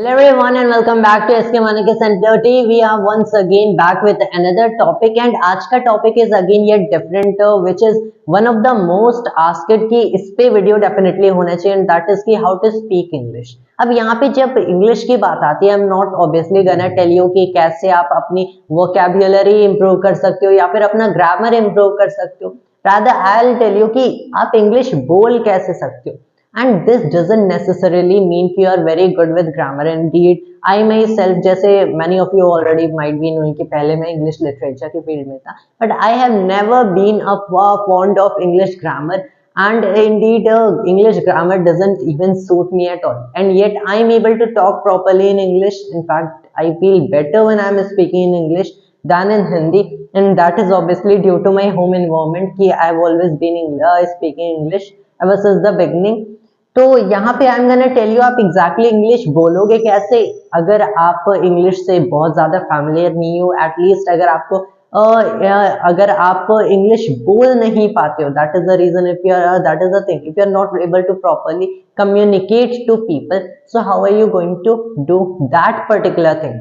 Hello everyone and welcome back to SK Manike Center. Today we are once again back with another topic and आज का topic is again yet different which is one of the most asked कि इस पे video definitely होना चाहिए and that is कि how to speak English. अब यहाँ पे जब इंग्लिश की बात आती है I'm not obviously gonna tell you कि कैसे आप अपनी vocabulary improve कर सकते हो या फिर अपना grammar improve कर सकते हो. Rather I'll tell you कि आप इंग्लिश बोल कैसे सकते हो. And this doesn't necessarily mean you are very good with grammar. Indeed, I myself, जैसे many of you already might be knowing कि पहले मैं English literature की field में था, but I have never been a fond of English grammar. And indeed, English grammar doesn't even suit me at all. And yet, I'm able to talk properly in English. In fact, I feel better when I'm speaking in English than in Hindi, and that is obviously due to my home environment. कि I've always been speaking English ever since the beginning. तो यहाँ पे I am gonna tell you आप exactly English बोलोगे कैसे अगर आप English से बहुत ज्यादा फैमिलियर नहीं हो. एटलीस्ट अगर आप इंग्लिश बोल नहीं पाते हो, that is the reason. If you are that is the thing, if you are not able to properly communicate to people, so how are you going to do that particular thing.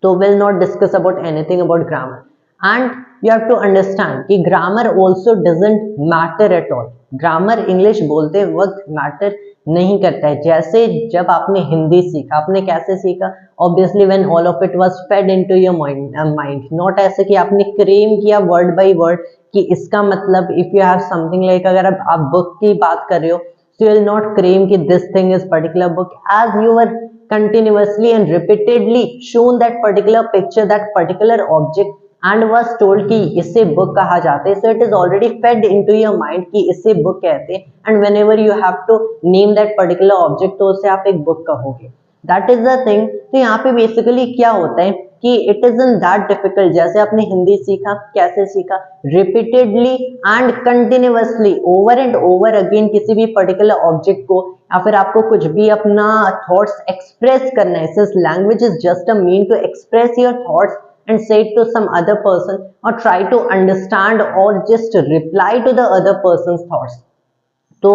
तो will not discuss about anything about grammar. And you have to understand कि grammar also doesn't matter at all. Grammar English बोलते वक्त matter नहीं करता है. जैसे जब आपने हिंदी सीखा, आपने कैसे सीखा? Obviously when all of it was fade into your mind. Not ऐसे कि आपने क्रेम किया वर्ड बाय वर्ड कि इसका मतलब if you have something like, अगर आप बुक की बात कर रहे हो, so you will not claim कि this thing is particular book, as you were continuously and repeatedly shown that particular picture, that particular object, and was told कि इससे बुक कहा जाता है. so it is already fed into your mind कि इससे book कहते हैं, and whenever you have to name that particular object तो उससे आप एक बुक कहोगे. that is the thing. तो यहाँ पे बेसिकली क्या होता है कि it is in that difficult. जैसे आपने हिंदी सीखा, कैसे सीखा? Repeatedly and continuously over and over again किसी भी पर्टिकुलर ऑब्जेक्ट को, या फिर आपको कुछ भी अपना थॉट्स एक्सप्रेस करना है. Since language is just a mean to express your thoughts and say it to some other person or try to understand or just reply to the other person's thoughts. तो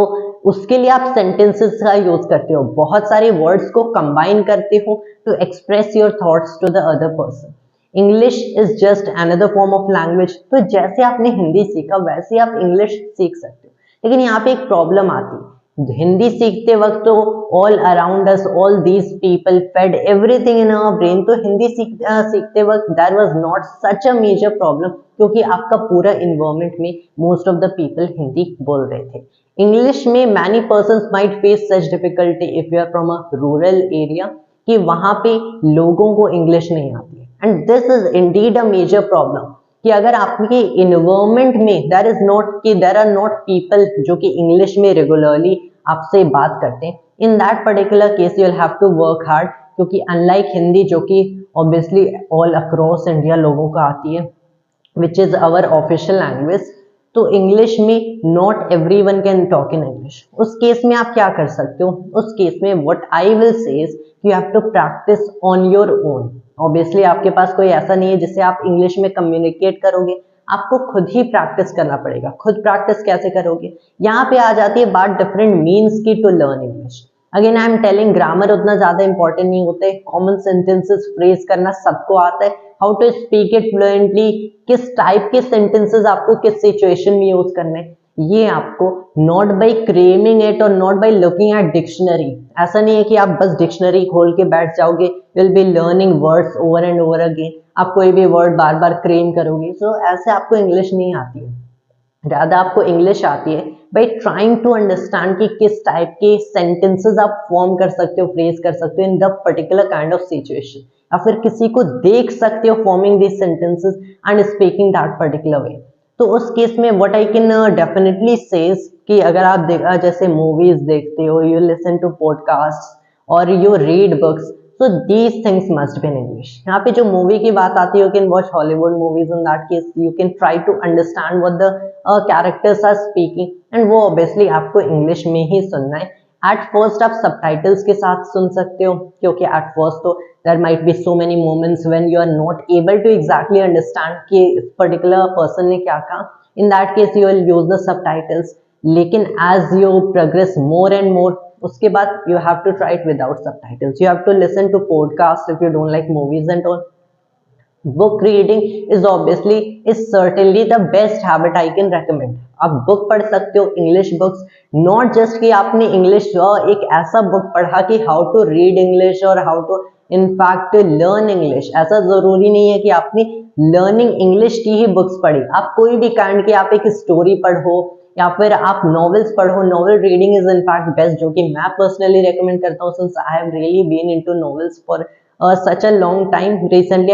उसके लिए आप sentences का use करते हो, बहुत सारे words को कंबाइन करते हो to express your thoughts to the other person. English is just another form of language. तो जैसे आपने हिंदी सीखा वैसे आप इंग्लिश सीख सकते हो. लेकिन यहाँ पे एक प्रॉब्लम आती है. हिंदी सीखते वक्त तो all around us all these people fed everything in our brain. तो हिंदी सीखते वक्त that was not such a major problem, क्योंकि आपका पूरा इन्वायरमेंट में most of the people Hindi बोल रहे थे. इंग्लिश में many persons might face such difficulty if you are from a rural area, कि वहां पे लोगों को इंग्लिश नहीं आती है. And this is indeed a major problem कि अगर आपके इन्वायरमेंट में देर आर नॉट पीपल जो कि इंग्लिश में रेगुलरली आपसे बात करते हैं, in that particular case you will have to work hard. क्योंकि अनलाइक हिंदी जो कि ऑब्वियसली ऑल अक्रॉस इंडिया लोगों को आती है, which is our official language, तो इंग्लिश में not everyone can talk in English. उस केस में आप क्या कर सकते हो? उस केस में what I will say is you have to practise on your own. Obviously आपके पास कोई ऐसा नहीं है जिससे आप इंग्लिश में कम्युनिकेट करोगे, आपको खुद ही प्रैक्टिस करना पड़ेगा. खुद प्रैक्टिस कैसे करोगे? यहाँ पे आ जाती है बात डिफरेंट मीन्स की to learn English. Again I am telling, grammar उतना ज्यादा इंपॉर्टेंट नहीं होता है. कॉमन सेंटेंसेस फ्रेज करना सबको आता है. How to speak it fluently, किस टाइप के सेंटेंसेस आपको किस सिचुएशन में यूज करने, ये आपको नॉट बाय क्रेमिंग इट और not by looking at dictionary. ऐसा नहीं है कि आप बस डिक्शनरी खोल के बैठ जाओगे, will be learning words over and over again. आप कोई भी वर्ड बार बार क्रेम करोगे. सो ऐसे आपको इंग्लिश नहीं आती है. ज्यादा आपको इंग्लिश आती है बाई ट्राइंग टू अंडरस्टैंड कि किस टाइप के सेंटेंसेस आप फॉर्म कर सकते हो, फ्रेज कर सकते हो in the particular kind of situation, या फिर किसी को देख सकते हो forming this sentences and speaking that particular way. तो उस केस में what I can definitely says कि अगर आप जैसे मूवीज देखते हो, यू लिसन टू पॉडकास्ट और you read books, so these things must be in English. यहाँ पे जो मूवी की बात आती है, you can watch Hollywood movies. In that case you can try to understand what the characters are speaking, and वो obviously आपको English में ही सुनना है. At first आप subtitles के साथ सुन सकते हो, क्योंकि at first तो there might be so many moments when you are not able to exactly understand कि इस particular person ने क्या कहा. In that case you will use the subtitles. लेकिन as you progress more and more उसके बाद you have to try it without subtitles, you have to listen to podcast if you don't like movies and all. Book reading is certainly the best habit I can recommend. आप book पढ़ सकते हो, English books, not just कि आपने English एक ऐसा book पढ़ा कि हाउ टू रीड इंग्लिश और how to in fact learn English. ऐसा जरूरी नहीं है कि आपने लर्निंग इंग्लिश की ही बुक्स पढ़ी. आप कोई भी काइंड की आप एक स्टोरी पढ़ो या फिर आप नॉवेल्स पढ़ो. Novel reading is in fact best, जो कि मैं पर्सनली रेकमेंड करता हूँ since I have really been into novels for such a long time. Recently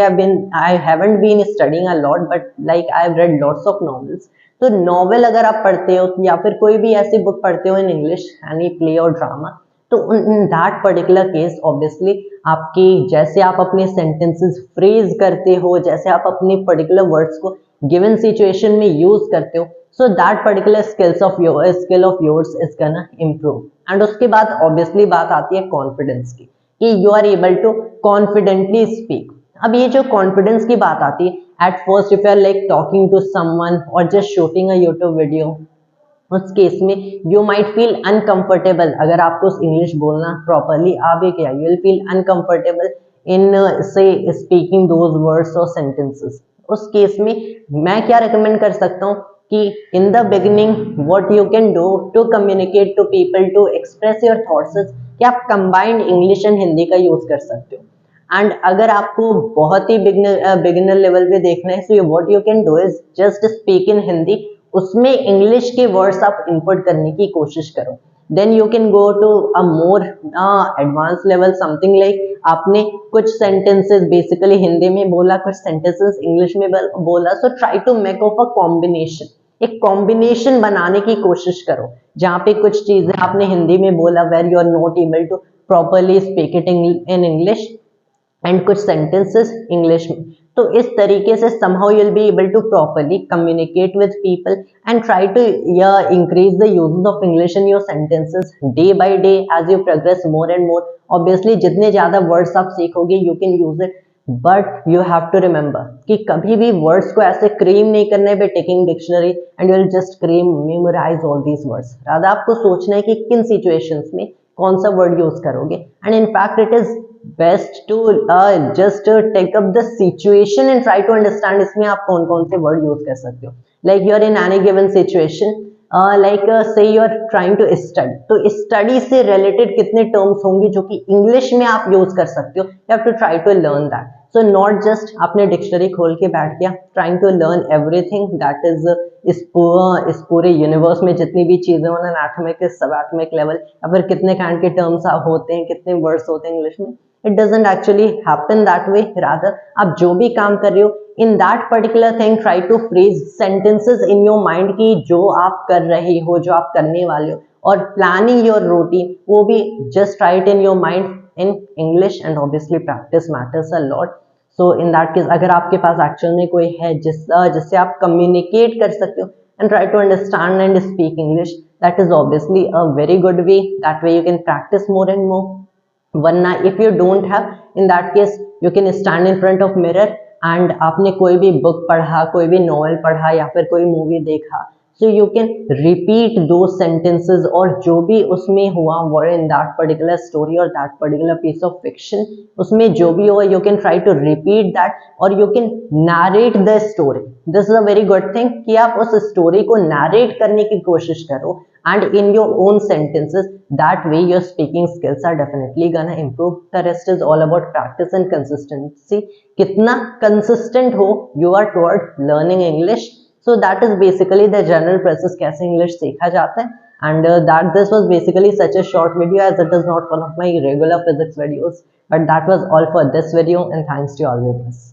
I haven't been studying a lot, but like I've read lots of novels. तो novel अगर आप पढ़ते हो या फिर कोई भी ऐसी बुक पढ़ते हो इन इंग्लिश, एनी प्ले और ड्रामा, तो इन दैट पर्टिकुलर केस ऑब्वियसली आपकी जैसे आप अपने सेंटेंसेस फ्रेज करते हो, जैसे आप अपने पर्टिकुलर वर्ड्स को गिवन सिचुएशन में यूज करते हो, so that particular skill of yours is gonna improve. And उसके बाद ऑब्वियसली बात आती है कॉन्फिडेंस की, कि you are able to confidently speak. अब ये जो कॉन्फिडेंस की बात आती है, at first if you are like talking to someone or just shooting a YouTube video, उस केस में यू माइट फील अनकंफर्टेबल. अगर आपको इंग्लिश बोलना प्रॉपरली आ भी गया, you will feel uncomfortable in से स्पीकिंग दोज वर्ड्स और सेंटेंसेस. उस केस में मैं क्या रिकमेंड कर सकता हूँ कि in the beginning what you can do to communicate to people, to express your thoughts, कि आप कंबाइंड इंग्लिश एंड हिंदी का यूज कर सकते हो. एंड अगर आपको बहुत ही बिगिनर लेवल पे देखना है, so what you can do is just speak in Hindi, उसमें इंग्लिश के वर्ड्स आप इनपुट करने की कोशिश करो. Then you can go to a more advance level, something like आपने कुछ सेंटेंसेस बेसिकली हिंदी में बोला, कुछ सेंटेंसेस इंग्लिश में बोला, so try to make of a combination. एक कॉम्बिनेशन बनाने की कोशिश करो जहाँ पे कुछ चीजें आपने हिंदी में बोला where you are not able to properly speak it in English, and कुछ सेंटेंसेस इंग्लिश में. तो इस तरीके से somehow you'll be able to properly communicate with people and try to increase the uses of English in your sentences day by day as you progress more and more. Obviously जितने ज्यादा words आप सीखोगे you can use it, but you have to remember कि कभी भी words को ऐसे cream नहीं करना है by taking dictionary and you'll just cream memorize all these words. rather आपको सोचना है कि किन situations में कौन सा word use करोगे, and in fact it is best to just take up the situation and try to understand इसमें आप कौन कौन से word use कर सकते हो. like you are in any given situation, say you are trying to study, तो study से related कितने terms होंगे जो कि English में आप use कर सकते हो. you have to try to learn that. so not just आपने डिक्शनरी खोल के बैठ गया, trying to learn everything that is इस पूरे यूनिवर्स में जितनी भी चीजें होना, एटॉमिक सब एटॉमिक लेवल, या फिर कितने काइंड के टर्म्स होते हैं, कितने वर्ड्स होते हैं इंग्लिश में. It doesn't actually happen that way. Rather आप जो भी काम कर रहे हो in that particular thing, try to phrase sentences in your mind की जो आप कर रहे हो, जो आप करने वाले हो, और प्लानिंग योर रूटीन वो भी just right in your mind in English. And obviously practice matters a lot. So in that case अगर आपके पास एक्चुअल में कोई है जिससे आप कम्युनिकेट कर सकते हो and try to understand and speak English, that is obviously a very good way. That way you can practice more and more. वरना if you don't have, in that case you can stand in front of mirror and आपने कोई भी book पढ़ा, कोई भी novel पढ़ा या फिर कोई मूवी देखा, so you can repeat those sentences और जो भी उसमें हुआ word in that particular story or that particular piece of fiction, उसमें जो भी हुआ you can try to repeat that or you can narrate the story. This is a very good thing कि आप उस story को narrate करने की कोशिश करो and in your own sentences. That way your speaking skills are definitely gonna improve. The rest is all about practice and consistency. कितना consistent हो you are toward learning English. So that is basically the general process कैसे English सीखा जाता है. And that this was basically such a short video as it is not one of my regular physics videos. But that was all for this video and thanks to you all viewers.